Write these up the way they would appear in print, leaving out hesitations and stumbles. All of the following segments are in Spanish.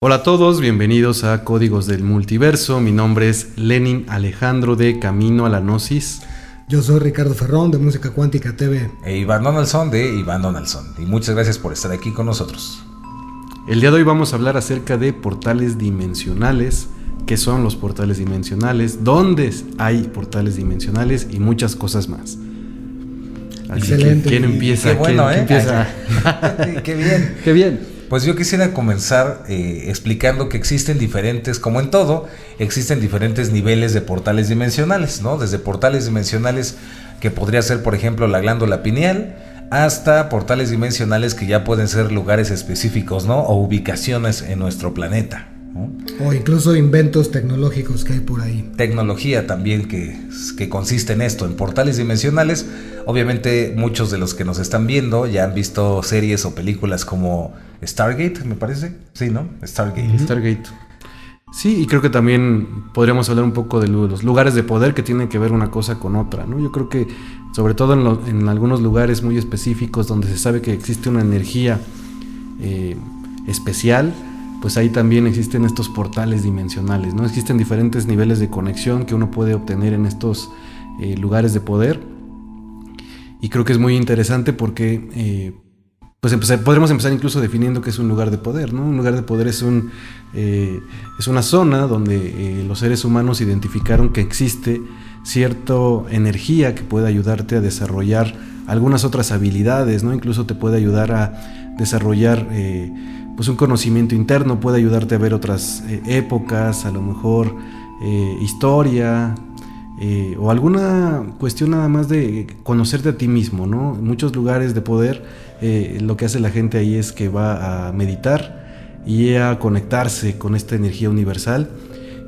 Hola a todos, bienvenidos a Códigos del Multiverso. Mi nombre es Lenin Alejandro de Camino a la Gnosis. Yo soy Ricardo Ferrón de Música Cuántica TV. E Iván Donaldson de Iván Donaldson. Y muchas gracias por estar aquí con nosotros. El día de hoy vamos a hablar acerca de portales dimensionales. ¿Qué son los portales dimensionales? ¿Dónde hay portales dimensionales? Y muchas cosas más. Así Excelente. ¿Quién empieza? Qué bueno, ¿Quién empieza? Qué bien. Qué bien. Pues yo quisiera comenzar explicando que existen diferentes, como en todo, existen diferentes niveles de portales dimensionales, ¿no? Desde portales dimensionales que podría ser, por ejemplo, la glándula pineal, hasta portales dimensionales que ya pueden ser lugares específicos, ¿no? O ubicaciones en nuestro planeta, ¿no? O incluso inventos tecnológicos que hay por ahí. Tecnología también que consiste en esto, en portales dimensionales. Obviamente muchos de los que nos están viendo ya han visto series o películas como Stargate, me parece. Sí, ¿no? Stargate. Stargate. Sí, y creo que también podríamos hablar un poco de los lugares de poder que tienen que ver una cosa con otra, ¿no? Yo creo que sobre todo en algunos lugares muy específicos donde se sabe que existe una energía especial, pues ahí también existen estos portales dimensionales, ¿no? Existen diferentes niveles de conexión que uno puede obtener en estos lugares de poder. Y creo que es muy interesante porque podremos empezar incluso definiendo qué es un lugar de poder, ¿no? Un lugar de poder es una zona donde los seres humanos identificaron que existe cierta energía que puede ayudarte a desarrollar algunas otras habilidades, ¿no? Incluso te puede ayudar a desarrollar pues un conocimiento interno, puede ayudarte a ver otras épocas, a lo mejor historia, o alguna cuestión nada más de conocerte a ti mismo, ¿no? En muchos lugares de poder lo que hace la gente ahí es que va a meditar y a conectarse con esta energía universal.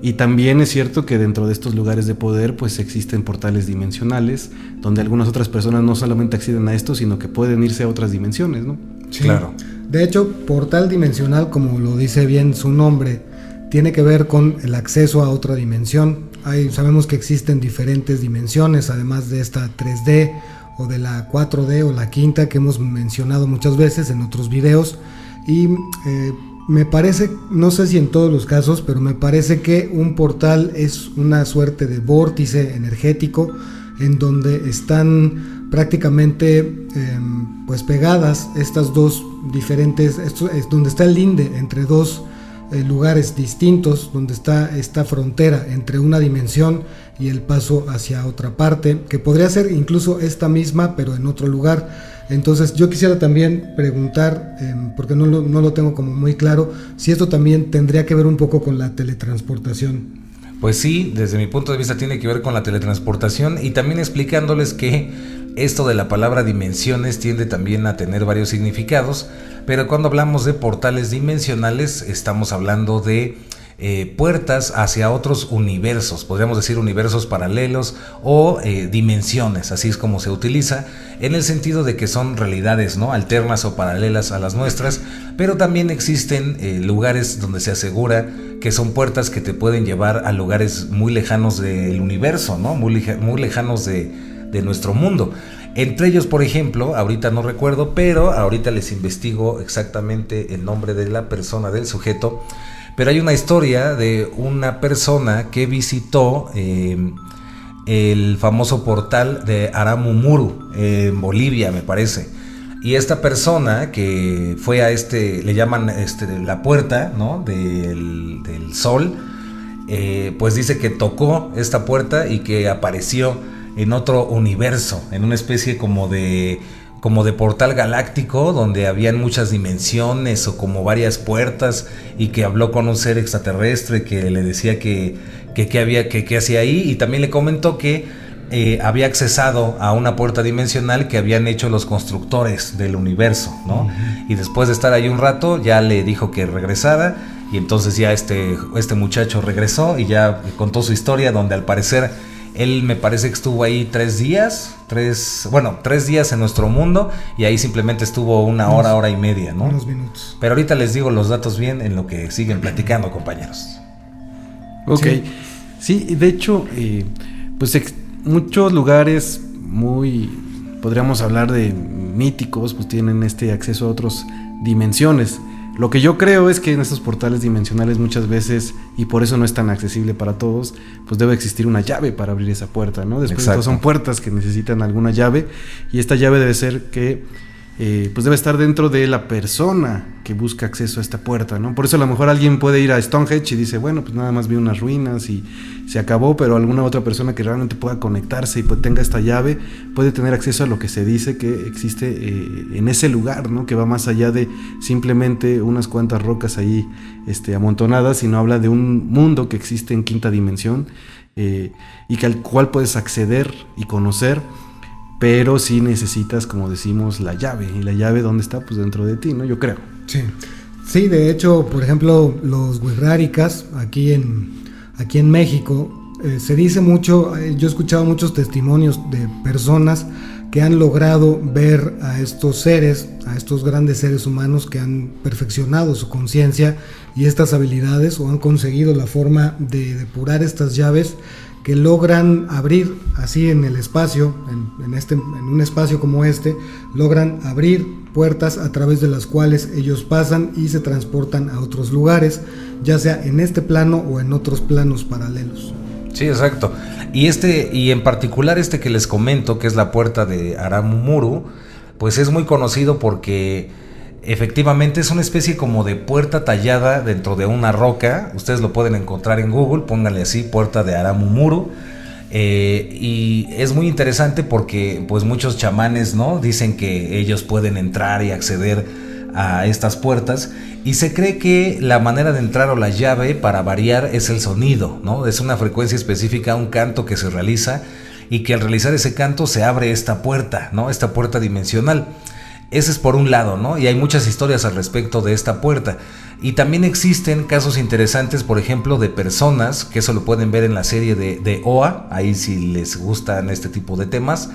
Y también es cierto que dentro de estos lugares de poder pues existen portales dimensionales donde algunas otras personas no solamente acceden a esto, sino que pueden irse a otras dimensiones, ¿no? Sí. Claro. De hecho, portal dimensional, como lo dice bien su nombre, tiene que ver con el acceso a otra dimensión. Sabemos que existen diferentes dimensiones, además de esta 3D o de la 4D o la quinta que hemos mencionado muchas veces en otros videos. Y me parece, no sé si en todos los casos, pero me parece que un portal es una suerte de vórtice energético en donde están prácticamente pues pegadas estas dos diferentes, esto es donde está el linde entre dos lugares distintos, donde está esta frontera entre una dimensión y el paso hacia otra parte, que podría ser incluso esta misma pero en otro lugar. Entonces yo quisiera también preguntar, porque no lo tengo como muy claro, si esto también tendría que ver un poco con la teletransportación. Pues sí, desde mi punto de vista tiene que ver con la teletransportación, y también explicándoles que esto de la palabra dimensiones tiende también a tener varios significados, pero cuando hablamos de portales dimensionales estamos hablando de puertas hacia otros universos, podríamos decir universos paralelos o dimensiones, así es como se utiliza, en el sentido de que son realidades, ¿no?, alternas o paralelas a las nuestras, pero también existen lugares donde se asegura que son puertas que te pueden llevar a lugares muy lejanos del universo, ¿no?, muy lejanos de nuestro mundo. Entre ellos, por ejemplo, ahorita no recuerdo, pero ahorita les investigo exactamente el nombre de la persona, del sujeto, pero hay una historia de una persona que visitó el famoso portal de Aramumuru en Bolivia, me parece. Y esta persona que fue a le llaman la puerta, ¿no?, del sol, pues dice que tocó esta puerta y que apareció en otro universo, en una especie como de portal galáctico donde habían muchas dimensiones o como varias puertas, y que habló con un ser extraterrestre que le decía que hacía ahí, y también le comentó que había accesado a una puerta dimensional que habían hecho los constructores del universo, ¿no? Uh-huh. Y después de estar ahí un rato ya le dijo que regresara, y entonces ya este muchacho regresó y ya contó su historia, donde al parecer él, me parece que estuvo ahí 3 días en nuestro mundo, y ahí simplemente estuvo una hora y media, ¿no? Unos minutos. Pero ahorita les digo los datos bien en lo que siguen platicando, compañeros. Ok, sí, de hecho, pues muchos lugares muy, podríamos hablar de míticos, pues tienen este acceso a otras dimensiones. Lo que yo creo es que en estos portales dimensionales muchas veces, y por eso no es tan accesible para todos, pues debe existir una llave para abrir esa puerta, ¿no? Después de todo son puertas que necesitan alguna llave, y esta llave debe ser que pues debe estar dentro de la persona que busca acceso a esta puerta, ¿no? Por eso a lo mejor alguien puede ir a Stonehenge y dice, bueno, pues nada más vi unas ruinas y se acabó, pero alguna otra persona que realmente pueda conectarse y pues tenga esta llave puede tener acceso a lo que se dice que existe en ese lugar, ¿no? Que va más allá de simplemente unas cuantas rocas ahí amontonadas, sino habla de un mundo que existe en quinta dimensión y que al cual puedes acceder y conocer. Pero sí necesitas, como decimos, la llave. ¿Y la llave dónde está? Pues dentro de ti, ¿no? Yo creo. Sí, de hecho, por ejemplo, los wixárikas aquí en México, se dice mucho, yo he escuchado muchos testimonios de personas que han logrado ver a estos seres, a estos grandes seres humanos que han perfeccionado su conciencia y estas habilidades, o han conseguido la forma de depurar estas llaves que logran abrir así en el espacio, en un espacio como logran abrir puertas a través de las cuales ellos pasan y se transportan a otros lugares, ya sea en este plano o en otros planos paralelos. Sí, exacto. Y en particular que les comento, que es la puerta de Aramumuru, pues es muy conocido porque efectivamente es una especie como de puerta tallada dentro de una roca. Ustedes lo pueden encontrar en Google, pónganle así, puerta de Aramumuru. Y es muy interesante porque pues muchos chamanes, ¿no?, dicen que ellos pueden entrar y acceder a estas puertas, y se cree que la manera de entrar o la llave, para variar, es el sonido, ¿no? Es una frecuencia específica, un canto que se realiza, y que al realizar ese canto se abre esta puerta, ¿no?, esta puerta dimensional. Ese es por un lado, ¿no? Y hay muchas historias al respecto de esta puerta. Y también existen casos interesantes, por ejemplo, de personas, que eso lo pueden ver en la serie de OA, ahí si les gustan este tipo de temas.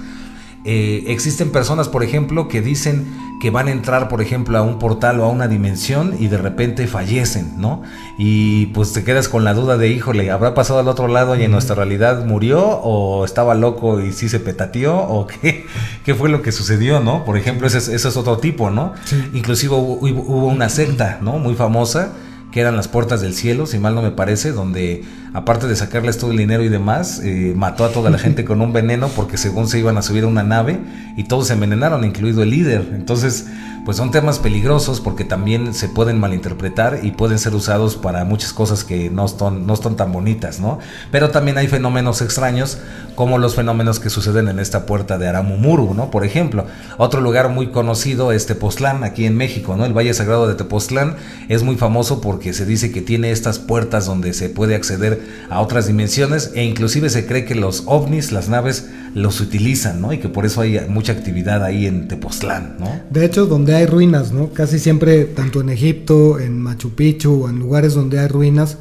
Existen personas, por ejemplo, que dicen que van a entrar, por ejemplo, a un portal o a una dimensión y de repente fallecen, ¿no? Y pues te quedas con la duda de, híjole, ¿habrá pasado al otro lado y en nuestra realidad murió? ¿O estaba loco y sí se petateó? ¿O qué fue lo que sucedió, no? Por ejemplo, ese es otro tipo, ¿no? Sí. Inclusive hubo una secta, ¿no?, muy famosa, que eran las puertas del cielo, si mal no me parece, donde aparte de sacarles todo el dinero y demás, mató a toda la gente con un veneno, porque según se iban a subir a una nave y todos se envenenaron, incluido el líder. Entonces, pues son temas peligrosos porque también se pueden malinterpretar y pueden ser usados para muchas cosas que no están tan bonitas, ¿no? Pero también hay fenómenos extraños, como los fenómenos que suceden en esta puerta de Aramumuru, ¿no? Por ejemplo, otro lugar muy conocido es Tepoztlán, aquí en México, ¿no? El Valle Sagrado de Tepoztlán es muy famoso porque se dice que tiene estas puertas donde se puede acceder a otras dimensiones, e inclusive se cree que los ovnis, las naves, los utilizan, ¿no? Y que por eso hay mucha actividad ahí en Tepoztlán, ¿no? De hecho, donde hay ruinas, ¿no? Casi siempre, tanto en Egipto, en Machu Picchu o en lugares donde hay ruinas,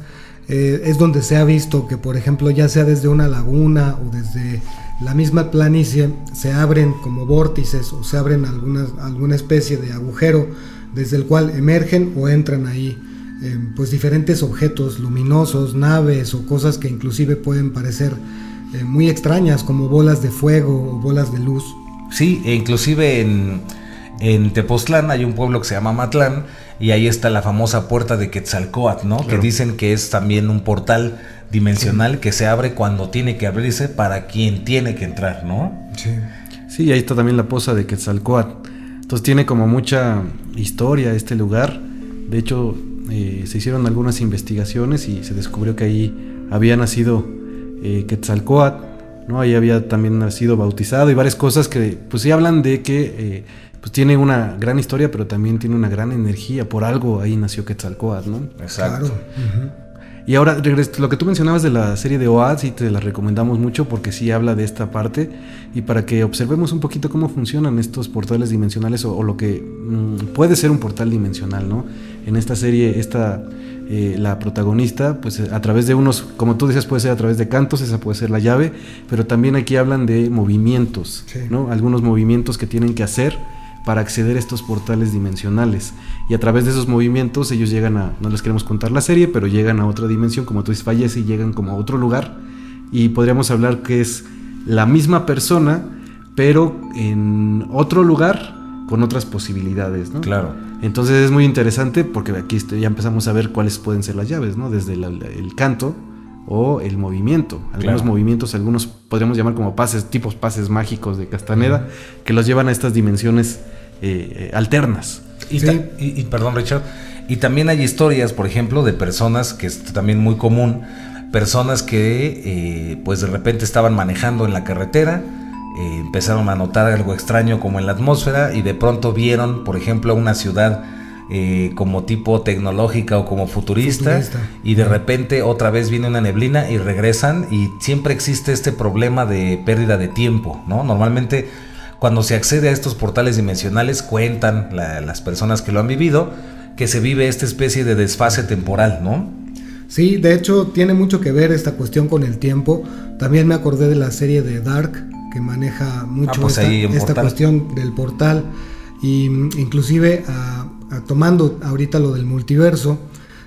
es donde se ha visto que, por ejemplo, ya sea desde una laguna o desde la misma planicie, se abren como vórtices o se abren alguna especie de agujero desde el cual emergen o entran ahí pues diferentes objetos luminosos, naves o cosas que inclusive pueden parecer muy extrañas, como bolas de fuego o bolas de luz. Sí, e inclusive en Tepoztlán hay un pueblo que se llama Matlán, y ahí está la famosa puerta de Quetzalcóatl, ¿no? Claro. Que dicen que es también un portal dimensional, sí, que se abre cuando tiene que abrirse para quien tiene que entrar, ¿no? Sí, ahí está también la poza de Quetzalcóatl. Entonces tiene como mucha historia este lugar. De hecho, se hicieron algunas investigaciones y se descubrió que ahí había nacido Quetzalcóatl, ¿no? Ahí había también nacido bautizado, y varias cosas que pues sí hablan de que pues tiene una gran historia, pero también tiene una gran energía. Por algo ahí nació Quetzalcóatl, ¿no? Exacto. Claro. Y ahora, lo que tú mencionabas de la serie de OA, sí te la recomendamos mucho porque sí habla de esta parte, y para que observemos un poquito cómo funcionan estos portales dimensionales o lo que puede ser un portal dimensional, ¿no? En esta serie, la protagonista, pues a través de unos, como tú dices, puede ser a través de cantos, esa puede ser la llave, pero también aquí hablan de movimientos, sí, ¿no? Algunos movimientos que tienen que hacer para acceder a estos portales dimensionales, y a través de esos movimientos ellos llegan no les queremos contar la serie, pero llegan a otra dimensión, como tú dices, fallece y llegan como a otro lugar, y podríamos hablar que es la misma persona, pero en otro lugar con otras posibilidades, ¿no? Claro. Entonces es muy interesante porque aquí ya empezamos a ver cuáles pueden ser las llaves, ¿no? Desde el canto o el movimiento. Algunos movimientos, algunos podríamos llamar como tipos pases mágicos de Castaneda, que los llevan a estas dimensiones alternas. Y perdón, Richard, y también hay historias, por ejemplo, de personas, que es también muy común, personas que pues de repente estaban manejando en la carretera, empezaron a notar algo extraño como en la atmósfera y de pronto vieron, por ejemplo, una ciudad como tipo tecnológica o como futurista, y de repente otra vez viene una neblina y regresan, y siempre existe este problema de pérdida de tiempo, ¿no? Normalmente cuando se accede a estos portales dimensionales, cuentan las personas que lo han vivido, que se vive esta especie de desfase temporal, ¿no? Sí, de hecho tiene mucho que ver esta cuestión con el tiempo. También me acordé de la serie de Dark, que maneja mucho esta cuestión del portal, y inclusive tomando ahorita lo del multiverso,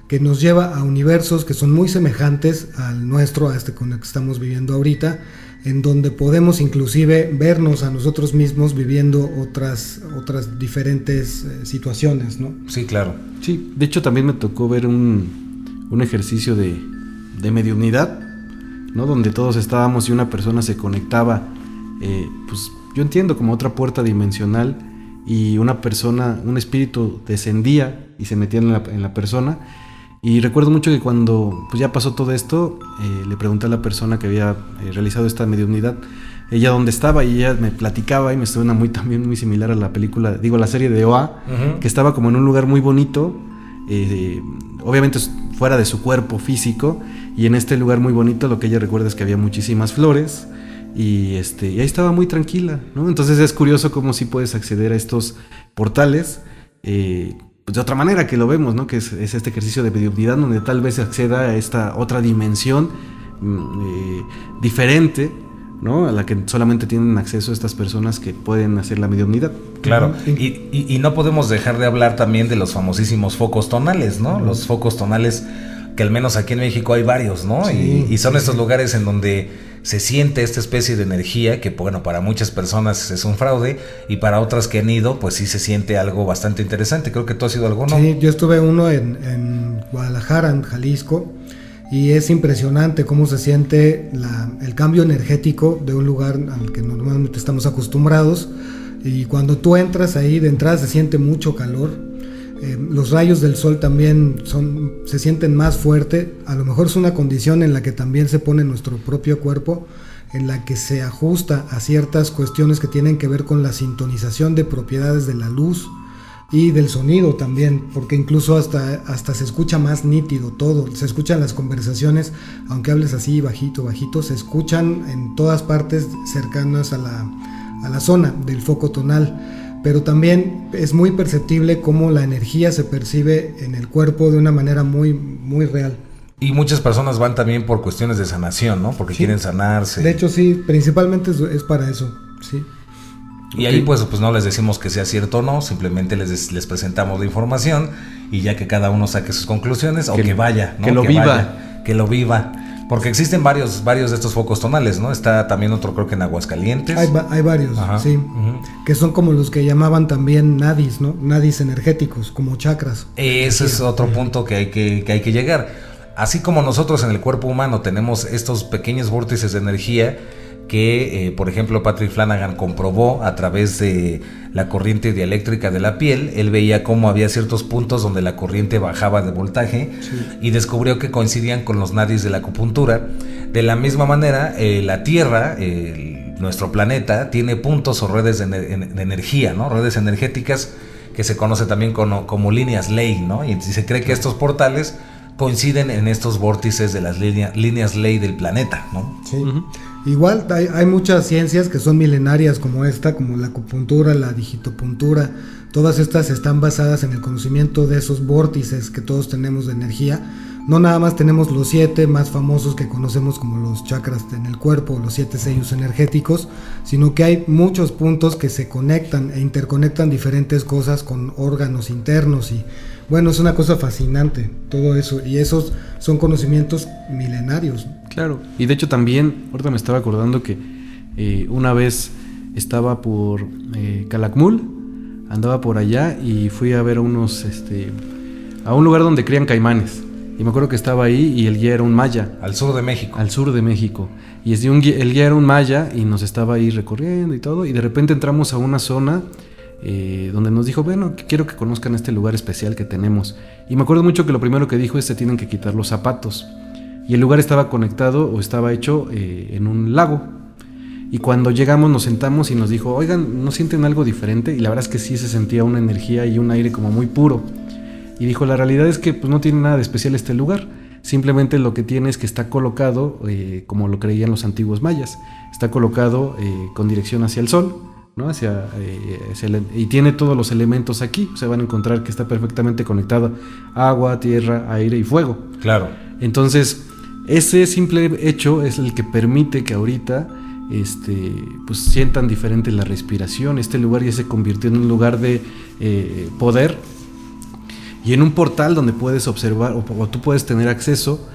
que nos lleva a universos que son muy semejantes al nuestro, a este con el que estamos viviendo ahorita, en donde podemos inclusive vernos a nosotros mismos viviendo otras diferentes situaciones, ¿no? Sí, claro. Sí, de hecho también me tocó ver un ejercicio de mediunidad, ¿no? Donde todos estábamos y una persona se conectaba, pues yo entiendo como otra puerta dimensional, y una persona, un espíritu descendía y se metía en la persona. Y recuerdo mucho que cuando pues ya pasó todo esto, le pregunté a la persona que había realizado esta mediunidad, ella dónde estaba, y ella me platicaba, y me suena también muy similar a la serie de OA, que estaba como en un lugar muy bonito, obviamente fuera de su cuerpo físico, y en este lugar muy bonito lo que ella recuerda es que había muchísimas flores, y ahí estaba muy tranquila, ¿no? Entonces es curioso cómo sí puedes acceder a estos portales, pues de otra manera que lo vemos, ¿no? Que es este ejercicio de mediunidad, donde tal vez se acceda a esta otra dimensión diferente, ¿no? A la que solamente tienen acceso estas personas que pueden hacer la mediunidad. Claro, y no podemos dejar de hablar también de los famosísimos focos tonales, ¿no? Los focos tonales, que al menos aquí en México hay varios, ¿no? Sí, y son estos lugares en donde se siente esta especie de energía que, bueno, para muchas personas es un fraude, y para otras que han ido, pues sí se siente algo bastante interesante. Creo que tú has ido a alguno. Sí, yo estuve uno en Guadalajara, en Jalisco, y es impresionante cómo se siente el cambio energético de un lugar al que normalmente estamos acostumbrados, y cuando tú entras ahí, de entrada se siente mucho calor. Los rayos del sol también se sienten más fuerte. A lo mejor es una condición en la que también se pone nuestro propio cuerpo, en la que se ajusta a ciertas cuestiones que tienen que ver con la sintonización de propiedades de la luz y del sonido también, porque incluso hasta se escucha más nítido todo. Se escuchan las conversaciones, aunque hables así bajito, se escuchan en todas partes cercanas a la zona del foco tonal. Pero también es muy perceptible cómo la energía se percibe en el cuerpo de una manera muy, muy real. Y muchas personas van también por cuestiones de sanación, ¿no? Porque quieren sanarse. De hecho, sí, principalmente es para eso, sí. Y ahí pues no les decimos que sea cierto o no, simplemente les presentamos la información, y ya que cada uno saque sus conclusiones, o que vaya, ¿no? Que lo viva. Porque existen varios de estos focos tonales, ¿no? Está también otro, creo que en Aguascalientes. Hay varios, sí. Que son como los que llamaban también nadis, ¿no? Nadis energéticos, como chakras. Ese es otro punto que hay que llegar. Así como nosotros en el cuerpo humano tenemos estos pequeños vórtices de energía que, por ejemplo, Patrick Flanagan comprobó a través de la corriente dieléctrica de la piel. Él veía cómo había ciertos puntos donde la corriente bajaba de voltaje, y descubrió que coincidían con los nadis de la acupuntura. De la misma manera, la Tierra, nuestro planeta, tiene puntos o redes de energía, ¿no? Redes energéticas que se conoce también como líneas ley, ¿no? Y se cree que estos portales coinciden en estos vórtices de las líneas ley del planeta, ¿no? Sí. Igual hay muchas ciencias que son milenarias como esta, como la acupuntura, la digitopuntura. Todas estas están basadas en el conocimiento de esos vórtices que todos tenemos de energía. No nada más tenemos los 7 más famosos que conocemos como los chakras en el cuerpo, los 7 sellos energéticos, sino que hay muchos puntos que se conectan e interconectan diferentes cosas con órganos internos, y bueno, es una cosa fascinante todo eso, y esos son conocimientos milenarios. Claro, y de hecho también, ahorita me estaba acordando que una vez estaba por Calakmul, andaba por allá y fui a ver a a un lugar donde crían caimanes. Y me acuerdo que estaba ahí y el guía era un maya. Al sur de México. Al sur de México. Y el guía era un maya y nos estaba ahí recorriendo y todo. Y de repente entramos a una zona donde nos dijo, bueno, quiero que conozcan este lugar especial que tenemos. Y me acuerdo mucho que lo primero que dijo es: se tienen que quitar los zapatos. Y el lugar estaba conectado o estaba hecho en un lago. Y cuando llegamos nos sentamos y nos dijo: oigan, ¿no sienten algo diferente? Y la verdad es que sí se sentía una energía y un aire como muy puro. Y dijo: la realidad es que pues, no tiene nada de especial este lugar. Simplemente lo que tiene es que está colocado, como lo creían los antiguos mayas, está colocado con dirección hacia el sol, ¿no? Y tiene todos los elementos aquí. Se van a encontrar que está perfectamente conectado: agua, tierra, aire y fuego. Claro. Entonces, ese simple hecho es el que permite que ahorita pues sientan diferente la respiración. Este lugar ya se convirtió en un lugar de poder y en un portal donde puedes observar o tú puedes tener acceso,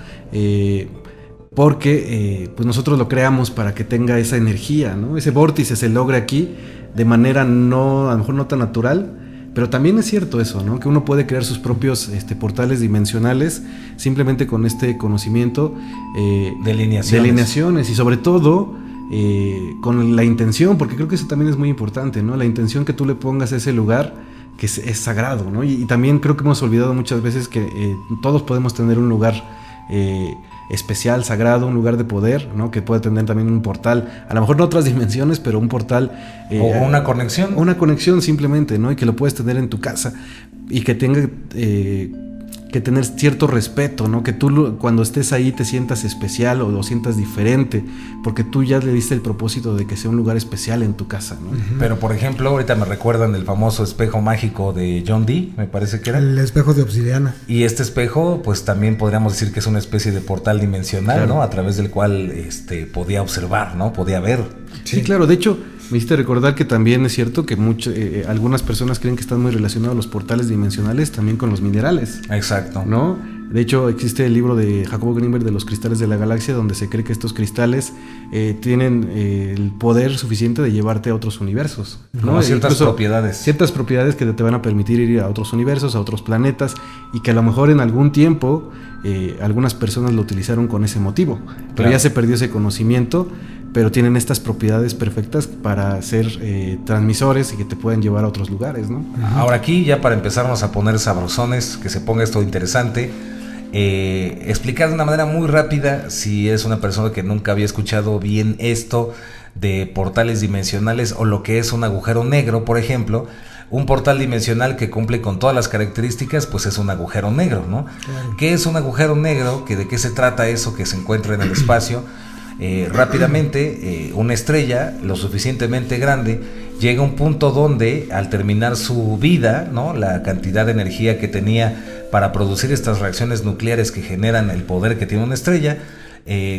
porque pues nosotros lo creamos para que tenga esa energía, ¿no? Ese vórtice se logra aquí de manera a lo mejor no tan natural, pero también es cierto eso, ¿no? Que uno puede crear sus propios portales dimensionales simplemente con este conocimiento de alineaciones y sobre todo con la intención, porque creo que eso también es muy importante, ¿no? La intención que tú le pongas a ese lugar que es sagrado, ¿no? Y también creo que hemos olvidado muchas veces que todos podemos tener un lugar especial, sagrado, un lugar de poder, ¿no? Que puede tener también un portal, a lo mejor no otras dimensiones, pero un portal o una conexión. Una conexión simplemente, ¿no? Y que lo puedes tener en tu casa y que tenga que tener cierto respeto, ¿no? Que tú cuando estés ahí te sientas especial o lo sientas diferente, porque tú ya le diste el propósito de que sea un lugar especial en tu casa, ¿no? Pero por ejemplo, ahorita me recuerdan el famoso espejo mágico de John Dee, me parece que era. El espejo de obsidiana. Y este espejo, pues también podríamos decir que es una especie de portal dimensional, claro, ¿no? A través del cual podía observar, ¿no? Podía ver. Sí, claro, de hecho, me hiciste recordar que también es cierto que algunas personas creen que están muy relacionados los portales dimensionales también con los minerales. Exacto. ¿No? De hecho, existe el libro de Jacobo Greenberg de los cristales de la galaxia, donde se cree que estos cristales tienen el poder suficiente de llevarte a otros universos, ¿no? Ciertas propiedades. Ciertas propiedades que te van a permitir ir a otros universos, a otros planetas, y que a lo mejor en algún tiempo algunas personas lo utilizaron con ese motivo, pero claro, ya se perdió ese conocimiento. Pero tienen estas propiedades perfectas para ser transmisores y que te pueden llevar a otros lugares, ¿no? Ahora aquí, ya para empezarnos a poner sabrosones, que se ponga esto interesante, explicar de una manera muy rápida, si es una persona que nunca había escuchado bien esto de portales dimensionales o lo que es un agujero negro, por ejemplo. Un portal dimensional que cumple con todas las características, pues es un agujero negro, ¿no? Claro. ¿Qué es un agujero negro? ¿De qué se trata eso que se encuentra en el espacio? Rápidamente, una estrella lo suficientemente grande llega a un punto donde, al terminar su vida, ¿no? La cantidad de energía que tenía para producir estas reacciones nucleares que generan el poder que tiene una estrella,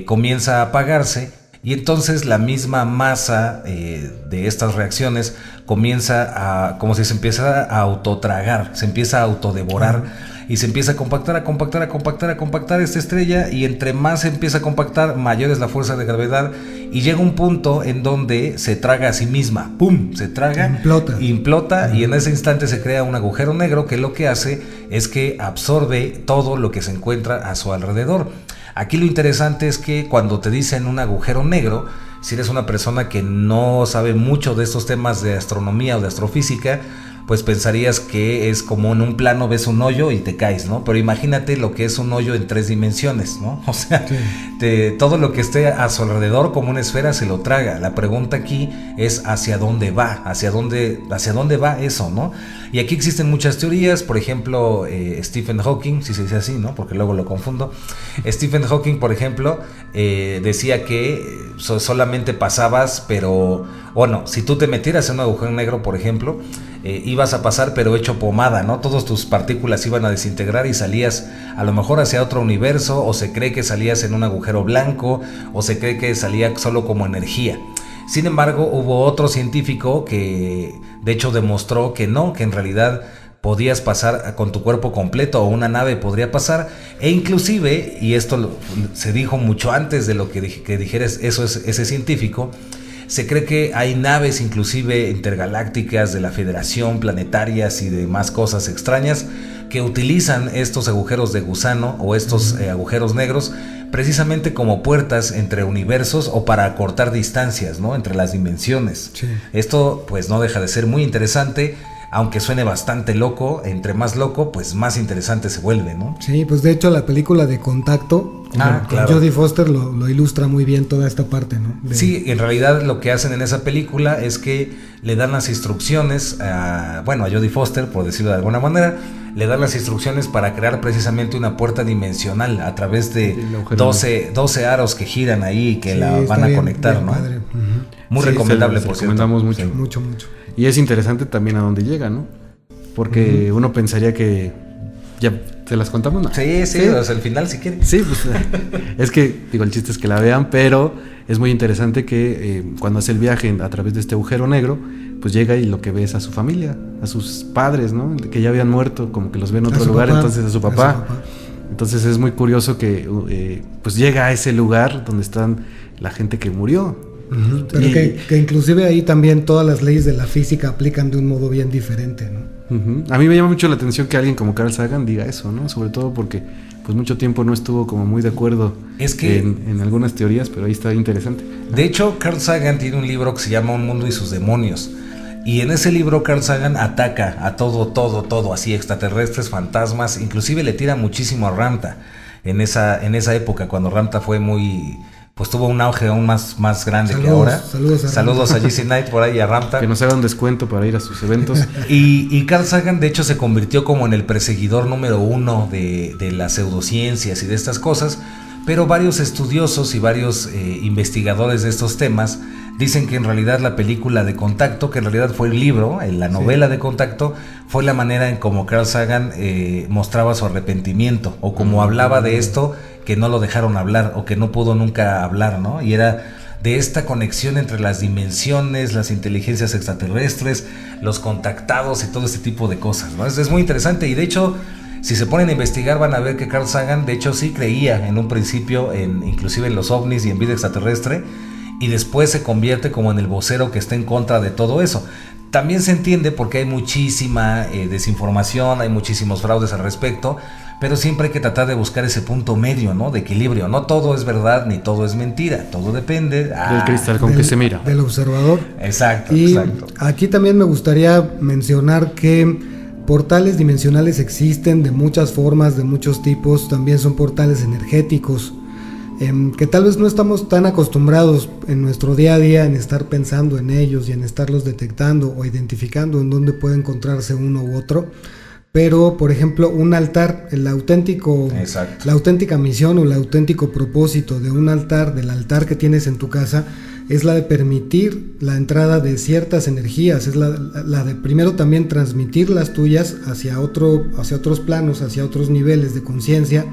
comienza a apagarse, y entonces la misma masa de estas reacciones comienza como si se empieza a autotragar, se empieza a autodevorar. Y se empieza a compactar esta estrella, y entre más se empieza a compactar, mayor es la fuerza de gravedad, y llega un punto en donde se traga a sí misma, ¡pum! Se traga, implota, y en ese instante se crea un agujero negro que lo que hace es que absorbe todo lo que se encuentra a su alrededor. Aquí lo interesante es que cuando te dicen un agujero negro, si eres una persona que no sabe mucho de estos temas de astronomía o de astrofísica, pues pensarías que es como en un plano ves un hoyo y te caes, ¿no? Pero imagínate lo que es un hoyo en 3 dimensiones, ¿no? O sea, sí, todo lo que esté a su alrededor como una esfera se lo traga. La pregunta aquí es hacia dónde va, hacia dónde va eso, ¿no? Y aquí existen muchas teorías. Por ejemplo, Stephen Hawking, si se dice así, ¿no? Porque luego lo confundo. Stephen Hawking, por ejemplo, decía que solamente pasabas, pero bueno, si tú te metieras en un agujero negro, por ejemplo, ibas a pasar pero hecho pomada, ¿no? Todas tus partículas iban a desintegrar y salías a lo mejor hacia otro universo, o se cree que salías en un agujero blanco, o se cree que salía solo como energía. Sin embargo, hubo otro científico que de hecho demostró que no, que en realidad podías pasar con tu cuerpo completo, o una nave podría pasar, e inclusive, y esto se dijo mucho antes de lo que dijera ese científico, Se cree que hay naves inclusive intergalácticas de la Federación, planetarias y demás cosas extrañas que utilizan estos agujeros de gusano o estos agujeros negros precisamente como puertas entre universos o para acortar distancias, ¿no?, entre las dimensiones. Sí. Esto pues no deja de ser muy interesante, aunque suene bastante loco. Entre más loco, pues más interesante se vuelve, ¿no? Sí, pues de hecho la película de Contacto con claro. Jodie Foster lo ilustra muy bien toda esta parte, ¿no? Sí, en realidad lo que hacen en esa película es que le dan las instrucciones a Jodie Foster, por decirlo de alguna manera, le dan las instrucciones para crear precisamente una puerta dimensional a través de 12 aros que giran ahí y que la van a conectar, bien ¿no? Padre. Muy recomendable, por cierto. Recomendamos mucho. Sí. Mucho. Y es interesante también a dónde llega, ¿no? Porque uno pensaría que... ¿Ya te las contamos? No. Sí, o sea, el final si quieres. Sí, pues es que, digo, el chiste es que la vean, pero es muy interesante que cuando hace el viaje a través de este agujero negro, pues llega y lo que ve es a su familia, a sus padres, ¿no? Que ya habían muerto, como que los ve en otro lugar, entonces a su papá. Entonces es muy curioso que pues llega a ese lugar donde están la gente que murió. Pero que inclusive ahí también todas las leyes de la física aplican de un modo bien diferente, ¿no? A mí me llama mucho la atención que alguien como Carl Sagan diga eso, ¿no? Sobre todo porque pues mucho tiempo no estuvo como muy de acuerdo en algunas teorías, pero ahí está interesante. De hecho, Carl Sagan tiene un libro que se llama Un mundo y sus demonios. Y en ese libro Carl Sagan ataca a todo, así extraterrestres, fantasmas, inclusive le tira muchísimo a Ramtha en esa época, cuando Ramtha fue muy... pues tuvo un auge aún más grande que ahora. Saludos a GC Knight por ahí y a Ramtha. Que nos haga un descuento para ir a sus eventos. Y Carl Sagan de hecho se convirtió como en el perseguidor número 1 de las pseudociencias y de estas cosas, pero varios estudiosos y varios investigadores de estos temas dicen que en realidad la película de Contacto, que en realidad fue el libro, la novela de Contacto, fue la manera en como Carl Sagan mostraba su arrepentimiento, o como hablaba de esto que no lo dejaron hablar, o que no pudo nunca hablar, ¿no? Y era de esta conexión entre las dimensiones, las inteligencias extraterrestres, los contactados y todo este tipo de cosas, ¿no? Es muy interesante, y de hecho, si se ponen a investigar van a ver que Carl Sagan de hecho sí creía en un principio inclusive en los ovnis y en vida extraterrestre, y después se convierte como en el vocero que está en contra de todo eso. También se entiende porque hay muchísima desinformación, hay muchísimos fraudes al respecto, pero siempre hay que tratar de buscar ese punto medio, ¿no?, de equilibrio. No todo es verdad ni todo es mentira, todo depende del cristal con que se mira, del observador. Exacto. Aquí también me gustaría mencionar que portales dimensionales existen de muchas formas, de muchos tipos. También son portales energéticos, que tal vez no estamos tan acostumbrados en nuestro día a día en estar pensando en ellos y en estarlos detectando o identificando en dónde puede encontrarse uno u otro. Pero, por ejemplo, un altar, la auténtica misión o el auténtico propósito de un altar, del altar que tienes en tu casa, es la de permitir la entrada de ciertas energías, es la de primero también transmitir las tuyas hacia otros planos, hacia otros niveles de conciencia,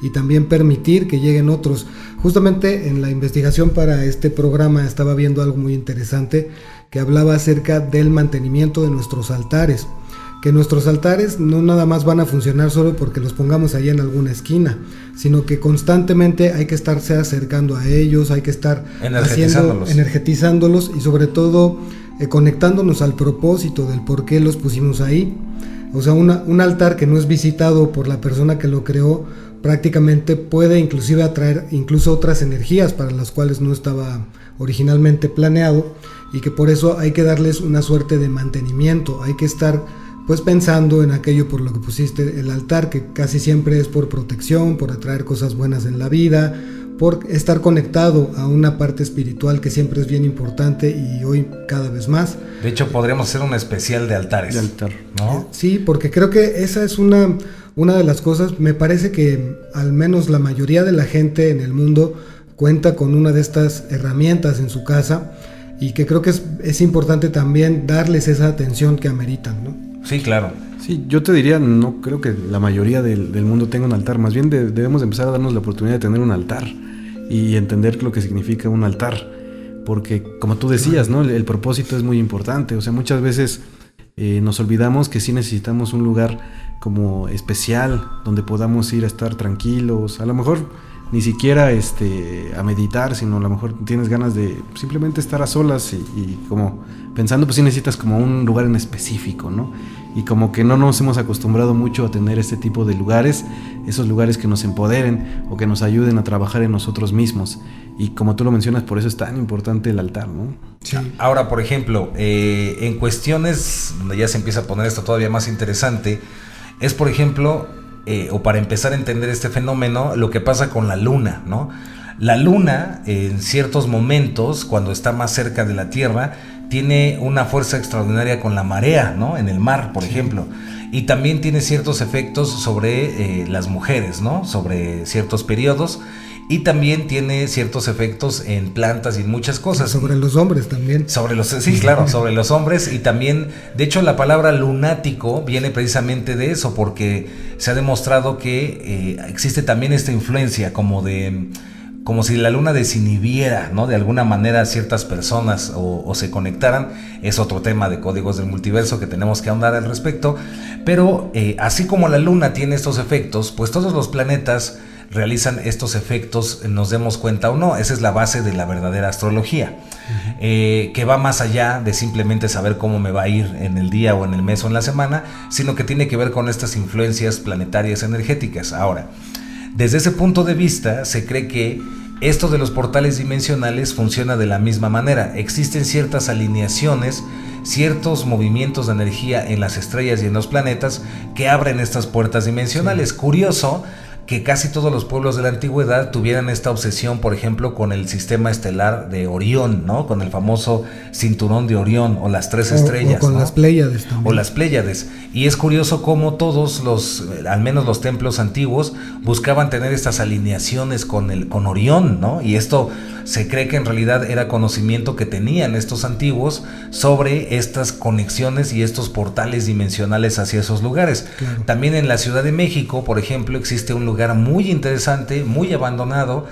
y también permitir que lleguen otros. Justamente en la investigación para este programa estaba viendo algo muy interesante que hablaba acerca del mantenimiento de nuestros altares. Que nuestros altares no nada más van a funcionar solo porque los pongamos ahí en alguna esquina, sino que constantemente hay que estarse acercando a ellos, hay que estar energetizándolos y sobre todo conectándonos al propósito del por qué los pusimos ahí. O sea, un altar que no es visitado por la persona que lo creó prácticamente puede inclusive atraer incluso otras energías para las cuales no estaba originalmente planeado, y que por eso hay que darles una suerte de mantenimiento. Hay que estar pues pensando en aquello por lo que pusiste el altar, que casi siempre es por protección, por atraer cosas buenas en la vida, por estar conectado a una parte espiritual que siempre es bien importante y hoy cada vez más. De hecho, podríamos hacer un especial de altares. De altar, ¿no? Sí, porque creo que esa es una de las cosas. Me parece que al menos la mayoría de la gente en el mundo cuenta con una de estas herramientas en su casa, y que creo que es importante también darles esa atención que ameritan, ¿no? Sí, claro. Sí, yo te diría, no creo que la mayoría del mundo tenga un altar. Más bien debemos empezar a darnos la oportunidad de tener un altar y entender lo que significa un altar. Porque, como tú decías, ¿no?, el propósito es muy importante. O sea, muchas veces nos olvidamos que sí necesitamos un lugar como especial donde podamos ir a estar tranquilos. A lo mejor ni siquiera a meditar, sino a lo mejor tienes ganas de simplemente estar a solas y como pensando, pues sí necesitas como un lugar en específico, ¿no? Y como que no nos hemos acostumbrado mucho a tener este tipo de lugares, esos lugares que nos empoderen o que nos ayuden a trabajar en nosotros mismos. Y como tú lo mencionas, por eso es tan importante el altar, ¿no? Sí. Ahora, por ejemplo, en cuestiones donde ya se empieza a poner esto todavía más interesante, es por ejemplo, o para empezar a entender este fenómeno, lo que pasa con la luna, ¿no? La luna, en ciertos momentos, cuando está más cerca de la Tierra, tiene una fuerza extraordinaria con la marea, ¿no? En el mar, por ejemplo. Y también tiene ciertos efectos sobre las mujeres, ¿no? Sobre ciertos periodos. Y también tiene ciertos efectos en plantas y en muchas cosas. Sobre los hombres también. Sí, claro, sobre los hombres. Y también, de hecho, la palabra lunático viene precisamente de eso, porque se ha demostrado que existe también esta influencia como si la luna desinhibiera, ¿no? De alguna manera a ciertas personas o se conectaran. Es otro tema de códigos del multiverso que tenemos que ahondar al respecto. Pero así como la luna tiene estos efectos, pues todos los planetas realizan estos efectos, nos demos cuenta o no. Esa es la base de la verdadera astrología, que va más allá de simplemente saber cómo me va a ir en el día o en el mes o en la semana, sino que tiene que ver con estas influencias planetarias energéticas. Ahora, desde ese punto de vista, se cree que esto de los portales dimensionales funciona de la misma manera. Existen ciertas alineaciones, ciertos movimientos de energía en las estrellas y en los planetas que abren estas puertas dimensionales. Sí. Curioso que casi todos los pueblos de la antigüedad tuvieran esta obsesión, por ejemplo, con el sistema estelar de Orión, ¿no? Con el famoso cinturón de Orión o las tres estrellas. O con, ¿no?, las Pléyades también. O las Pléyades. Y es curioso cómo todos al menos los templos antiguos, buscaban tener estas alineaciones con Orión, ¿no? Y esto se cree que en realidad era conocimiento que tenían estos antiguos sobre estas conexiones y estos portales dimensionales hacia esos lugares. Claro. También en la Ciudad de México, por ejemplo, existe un lugar muy interesante, muy abandonado.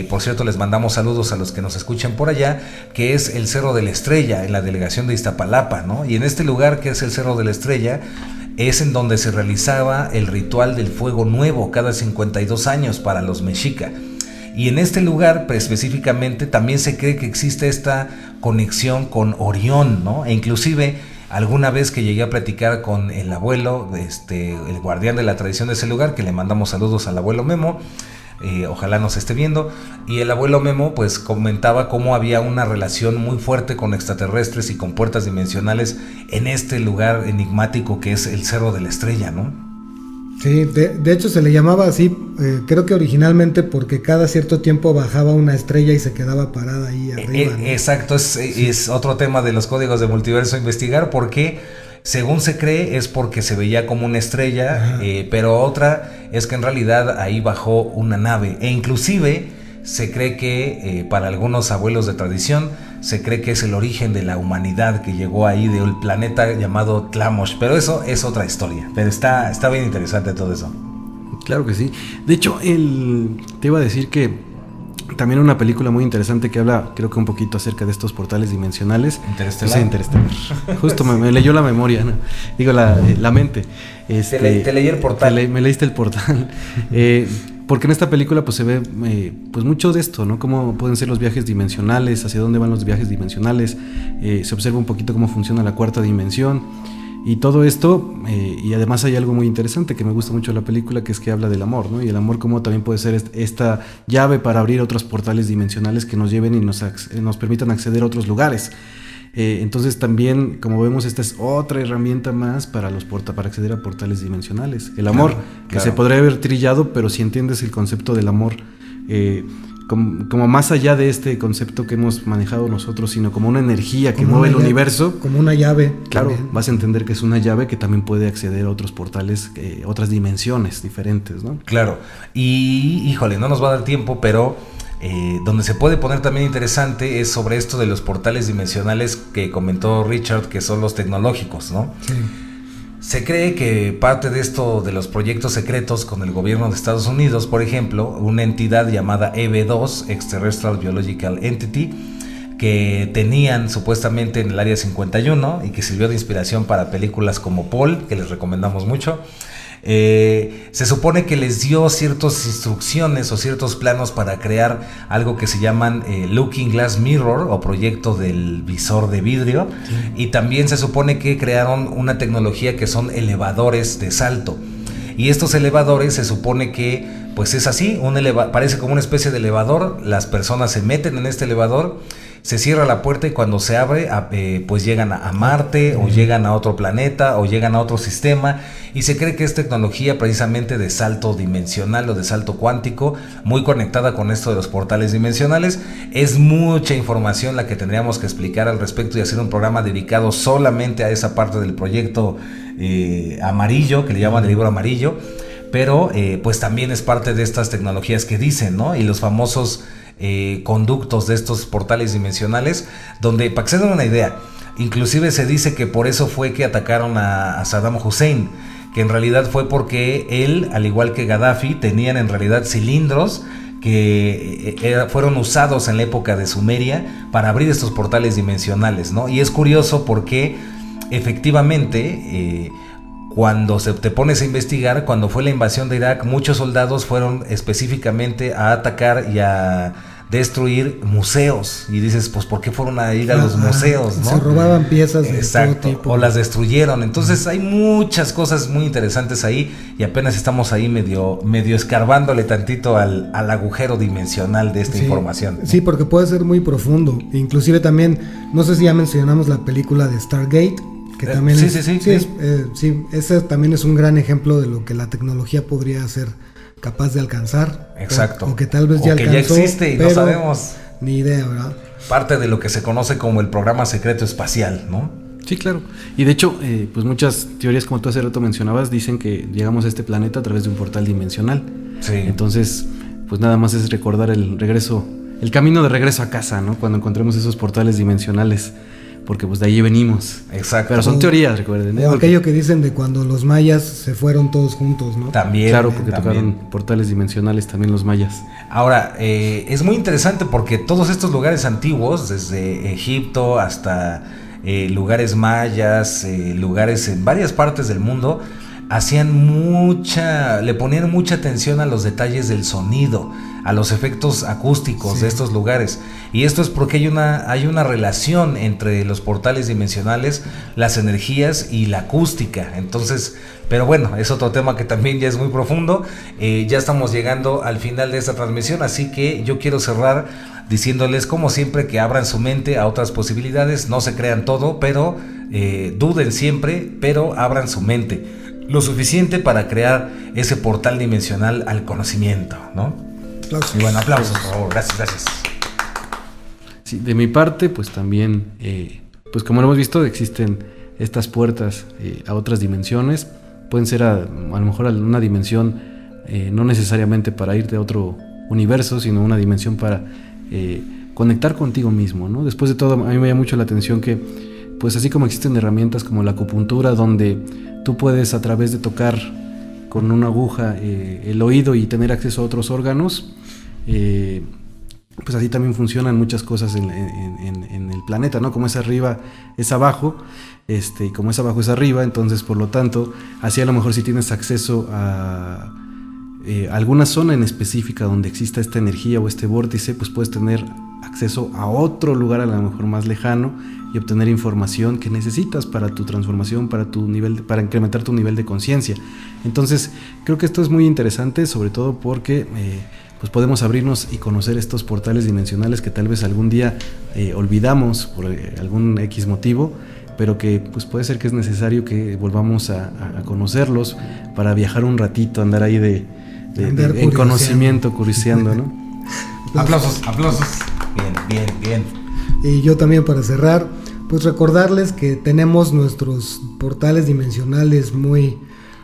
Por cierto, les mandamos saludos a los que nos escuchan por allá, que es el Cerro de la Estrella, en la delegación de Iztapalapa, ¿no? Y en este lugar, que es el Cerro de la Estrella, es en donde se realizaba el ritual del fuego nuevo cada 52 años para los mexica. Y en este lugar, específicamente, también se cree que existe esta conexión con Orión, ¿no? E inclusive, alguna vez que llegué a platicar con el abuelo, el guardián de la tradición de ese lugar, que le mandamos saludos al abuelo Memo, ojalá nos esté viendo, y el abuelo Memo pues comentaba cómo había una relación muy fuerte con extraterrestres y con puertas dimensionales en este lugar enigmático que es el Cerro de la Estrella, ¿no? Sí, de hecho se le llamaba así, creo que originalmente porque cada cierto tiempo bajaba una estrella y se quedaba parada ahí arriba, ¿no? Exacto, es otro tema de los códigos de multiverso a investigar, porque según se cree es porque se veía como una estrella, pero otra es que en realidad ahí bajó una nave, e inclusive se cree que para algunos abuelos de tradición se cree que es el origen de la humanidad que llegó ahí del planeta llamado Tlamos, pero eso es otra historia, pero está bien interesante todo eso. Claro que sí. De hecho, te iba a decir que también una película muy interesante que habla, creo que un poquito acerca de estos portales dimensionales. Interestelar. Sí, Interestelar. Justo me leyó la memoria, ¿no? Digo, la mente. Te leí el portal. Me leíste el portal. Porque en esta película pues se ve pues mucho de esto, ¿no? Cómo pueden ser los viajes dimensionales, hacia dónde van los viajes dimensionales. Se observa un poquito cómo funciona la cuarta dimensión. Y todo esto, y además hay algo muy interesante que me gusta mucho de la película, que es que habla del amor, ¿no? Y el amor como también puede ser esta llave para abrir otros portales dimensionales que nos lleven y nos permitan acceder a otros lugares. Entonces también, como vemos, esta es otra herramienta más para acceder a portales dimensionales. El amor, que se podría haber trillado, pero si entiendes el concepto del amor, como más allá de este concepto que hemos manejado nosotros, sino como una energía que mueve el universo. Como una llave. Claro, también. Vas a entender que es una llave que también puede acceder a otros portales, otras dimensiones diferentes, ¿no? Claro, y híjole, no nos va a dar tiempo, pero donde se puede poner también interesante es sobre esto de los portales dimensionales que comentó Richard, que son los tecnológicos, ¿no? Sí. Se cree que parte de esto de los proyectos secretos con el gobierno de Estados Unidos, por ejemplo, una entidad llamada EB2, Extraterrestrial Biological Entity, que tenían supuestamente en el Área 51 y que sirvió de inspiración para películas como Paul, que les recomendamos mucho, Se supone que les dio ciertas instrucciones o ciertos planos para crear algo que se llaman Looking Glass Mirror o proyecto del visor de vidrio, y también se supone que crearon una tecnología que son elevadores de salto. Y estos elevadores se supone que pues es así, parece como una especie de elevador, las personas se meten en este elevador, se cierra la puerta y cuando se abre pues llegan a Marte o llegan a otro planeta o llegan a otro sistema, y se cree que es tecnología precisamente de salto dimensional o de salto cuántico, muy conectada con esto de los portales dimensionales. Es mucha información la que tendríamos que explicar al respecto y hacer un programa dedicado solamente a esa parte del proyecto amarillo, que le llaman el libro amarillo, pero pues también es parte de estas tecnologías que dicen, ¿no? Y los famosos conductos de estos portales dimensionales, donde, para que se den una idea, inclusive se dice que por eso fue que atacaron a Saddam Hussein, que en realidad fue porque él, al igual que Gaddafi, tenían en realidad cilindros que fueron usados en la época de Sumeria para abrir estos portales dimensionales, ¿no? Y es curioso porque efectivamente cuando te pones a investigar, cuando fue la invasión de Irak, muchos soldados fueron específicamente a atacar y a destruir museos, y dices, pues ¿por qué fueron a ir a los museos, no? Se robaban piezas de Exacto, todo tipo, o las destruyeron. Entonces hay muchas cosas muy interesantes ahí, y apenas estamos ahí medio escarbándole tantito al agujero dimensional de esta información, ¿no? Sí, porque puede ser muy profundo. Inclusive también, no sé si ya mencionamos la película de Stargate, que también ese también es un gran ejemplo de lo que la tecnología podría ser capaz de alcanzar. Exacto. O que tal vez ya alcanzó, ya existe y no sabemos. Ni idea, ¿verdad? Parte de lo que se conoce como el programa secreto espacial, ¿no? Sí, claro. Y de hecho, pues muchas teorías, como tú hace rato mencionabas, dicen que llegamos a este planeta a través de un portal dimensional. Sí. Entonces, pues nada más es recordar el camino de regreso a casa, ¿no? Cuando encontremos esos portales dimensionales, porque pues de ahí venimos. Exacto. Pero son teorías, recuerden, ¿eh? O aquello que dicen de cuando los mayas se fueron todos juntos, ¿no? También. Claro, porque también tocaron portales dimensionales también los mayas. Ahora, es muy interesante porque todos estos lugares antiguos, desde Egipto hasta lugares mayas, lugares en varias partes del mundo, le ponían mucha atención a los detalles del sonido, a los efectos acústicos de estos lugares. Y esto es porque hay una relación entre los portales dimensionales, las energías y la acústica. Entonces, pero bueno, es otro tema que también ya es muy profundo. Ya estamos llegando al final de esta transmisión, así que yo quiero cerrar diciéndoles, como siempre, que abran su mente a otras posibilidades. No se crean todo, pero duden siempre, pero abran su mente lo suficiente para crear ese portal dimensional al conocimiento, ¿no? Aplausos. Y bueno, aplausos, por favor. Gracias. Sí, de mi parte, pues también, pues como lo hemos visto, existen estas puertas a otras dimensiones. Pueden ser a lo mejor a una dimensión, no necesariamente para irte a otro universo, sino una dimensión para conectar contigo mismo, ¿no? Después de todo, a mí me llama mucho la atención que, pues así como existen herramientas como la acupuntura, donde tú puedes, a través de tocar con una aguja el oído y tener acceso a otros órganos, pues así también funcionan muchas cosas en el planeta, ¿no? Como es arriba, es abajo, y como es abajo, es arriba. Entonces, por lo tanto, así a lo mejor si tienes acceso a alguna zona en específica donde exista esta energía o este vórtice, pues puedes tener acceso a otro lugar a lo mejor más lejano y obtener información que necesitas para tu transformación, para incrementar tu nivel de conciencia. Entonces, creo que esto es muy interesante, sobre todo porque pues podemos abrirnos y conocer estos portales dimensionales que tal vez algún día olvidamos por algún X motivo, pero que pues puede ser que es necesario que volvamos a conocerlos para viajar un ratito, andar ahí en conocimiento, curioseando, ¿no? Aplausos. Bien. Y yo también, para cerrar, pues recordarles que tenemos nuestros portales dimensionales muy,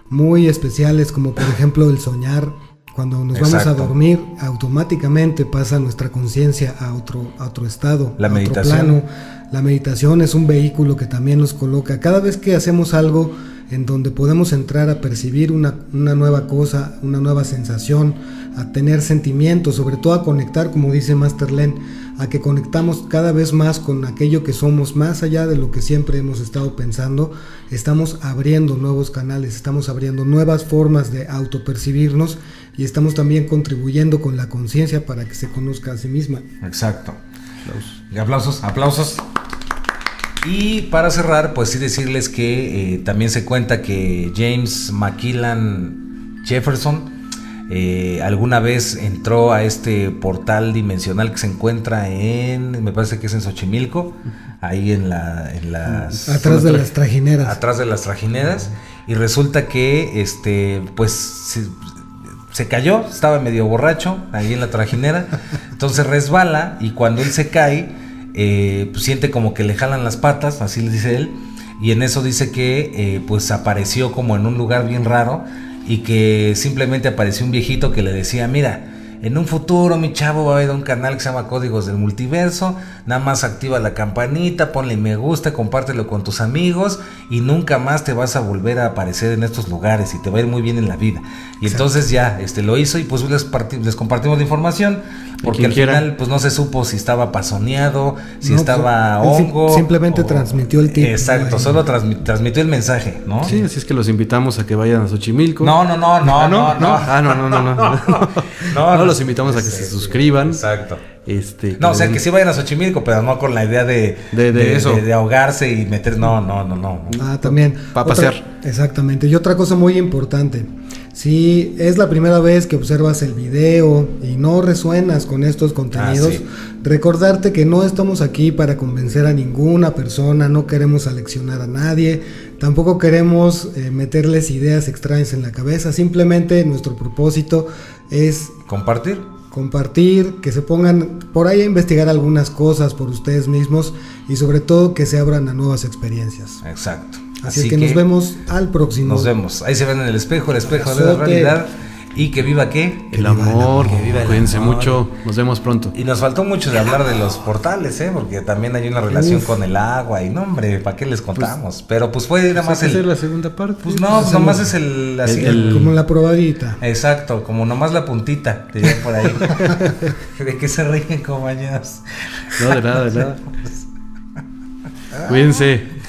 muy especiales, como por ejemplo el soñar. Cuando nos vamos a dormir, automáticamente pasa nuestra conciencia a otro estado, la meditación. Otro plano. La meditación es un vehículo que también nos coloca. Cada vez que hacemos algo en donde podemos entrar a percibir una nueva cosa, una nueva sensación, a tener sentimientos, sobre todo a conectar, como dice Master Len, a que conectamos cada vez más con aquello que somos, más allá de lo que siempre hemos estado pensando. Estamos abriendo nuevos canales, estamos abriendo nuevas formas de autopercibirnos y estamos también contribuyendo con la conciencia para que se conozca a sí misma. Exacto. Aplausos. Y para cerrar, pues sí decirles que también se cuenta que James McKillan Jefferson alguna vez entró a este portal dimensional que se encuentra me parece que es en Xochimilco, ahí atrás de las trajineras. Atrás de las trajineras, y resulta que pues se cayó, estaba medio borracho ahí en la trajinera, entonces resbala, y cuando él se cae, pues siente como que le jalan las patas, así le dice él, y en eso dice que pues apareció como en un lugar bien raro, y que simplemente apareció un viejito que le decía: mira, en un futuro, mi chavo, va a haber un canal que se llama Códigos del Multiverso, nada más activa la campanita, ponle me gusta, compártelo con tus amigos y nunca más te vas a volver a aparecer en estos lugares y te va a ir muy bien en la vida. Y entonces ya lo hizo, y pues les compartimos la información, porque al final pues no se supo si estaba pasoneado, si estaba hongo. Simplemente transmitió el tip. Exacto, solo transmitió el mensaje, ¿no? Sí, así es que los invitamos a que vayan a Xochimilco. No. No, los invitamos a que se suscriban. Exacto. No, o sea, que sí vayan a Xochimilco, pero no con la idea de eso. De ahogarse y meter. No. También. Para pasear. Exactamente. Y otra cosa muy importante: si es la primera vez que observas el video y no resuenas con estos contenidos, sí. Recordarte que no estamos aquí para convencer a ninguna persona, no queremos aleccionar a nadie, tampoco queremos meterles ideas extrañas en la cabeza. Simplemente nuestro propósito es compartir, que se pongan por ahí a investigar algunas cosas por ustedes mismos y sobre todo que se abran a nuevas experiencias. Exacto. Así es que nos vemos al próximo. Nos vemos. Ahí se ven en el espejo de la realidad. Y que viva ¿qué? El amor. Que viva el Cuídense amor. mucho. Nos vemos pronto. Y nos faltó mucho de hablar de los portales, porque también hay una relación con el agua. Y no, hombre, ¿para qué les contamos? Pero pues fue nada más hacer la segunda parte. Pues no, nomás es como la probadita. Exacto, como nomás la puntita. Diría por ahí. ¿De qué se ríen, compañeros? No, de nada. Cuídense.